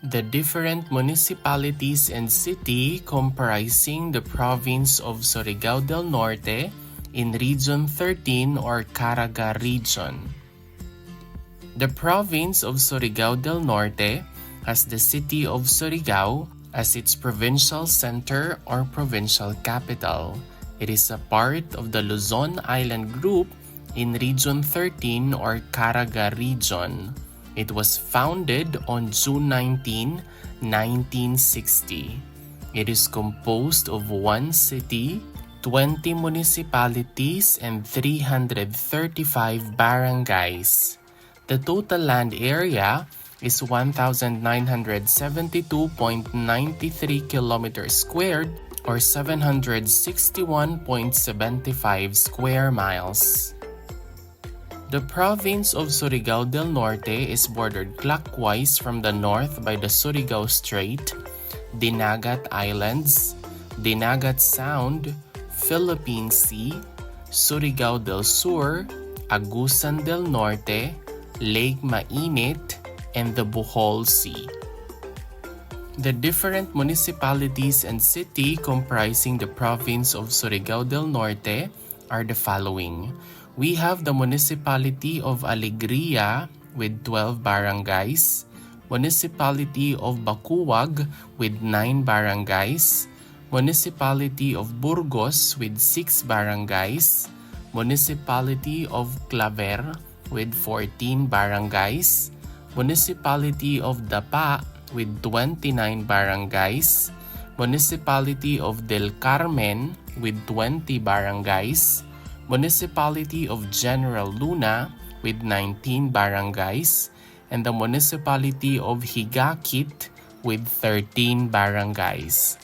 The different municipalities and city comprising the province of Surigao del Norte in Region 13 or CARAGA region. The province of Surigao del Norte has the city of Surigao as its provincial center or provincial capital. It is a part of the Luzon Island Group in Region 13 or CARAGA region. It was founded on June 19, 1960. It is composed of one city, 20 municipalities, and 335 barangays. The total land area is 1,972.93 kilometers squared or 761.75 square miles. The province of Surigao del Norte is bordered clockwise from the north by the Surigao Strait, Dinagat Islands, Dinagat Sound, Philippine Sea, Surigao del Sur, Agusan del Norte, Lake Mainit, and the Bohol Sea. The different municipalities and city comprising the province of Surigao del Norte are the following. We have the municipality of Alegria with 12 barangays, municipality of Bacuag with 9 barangays, municipality of Burgos with 6 barangays, municipality of Claver with 14 barangays, municipality of Dapa with 29 barangays, municipality of Del Carmen with 20 barangays, municipality of General Luna with 19 barangays, and the municipality of Higakit with 13 barangays.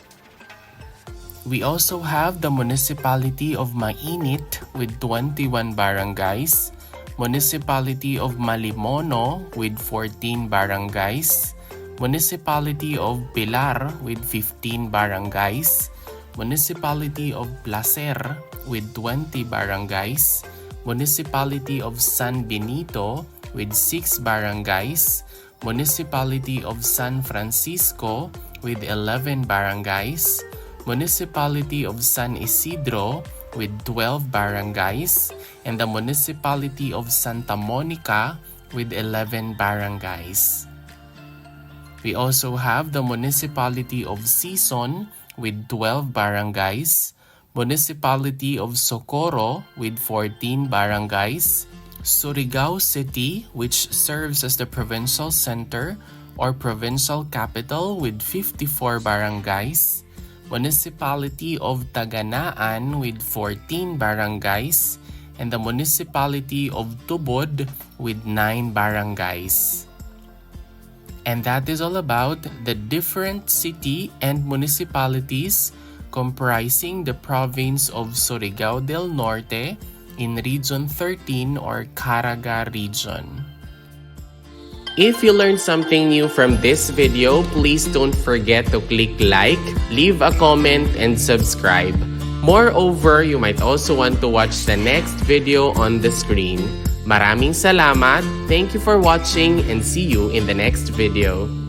We also have the municipality of Mainit with 21 barangays, municipality of Malimono with 14 barangays, municipality of Pilar with 15 barangays, municipality of Placer with 20 barangays, municipality of San Benito with 6 barangays, municipality of San Francisco with 11 barangays, municipality of San Isidro with 12 barangays, and the municipality of Santa Monica with 11 barangays. We also have the municipality of Sison with 12 barangays, municipality of Socorro with 14 barangays, Surigao City, which serves as the provincial center or provincial capital with 54 barangays, municipality of Taganaan with 14 barangays, and the municipality of Tubod with 9 barangays. And that is all about the different city and municipalities comprising the province of Surigao del Norte in Region 13 or CARAGA region. If you learned something new from this video, please don't forget to click like, leave a comment, and subscribe. Moreover, you might also want to watch the next video on the screen. Maraming salamat, thank you for watching, and see you in the next video.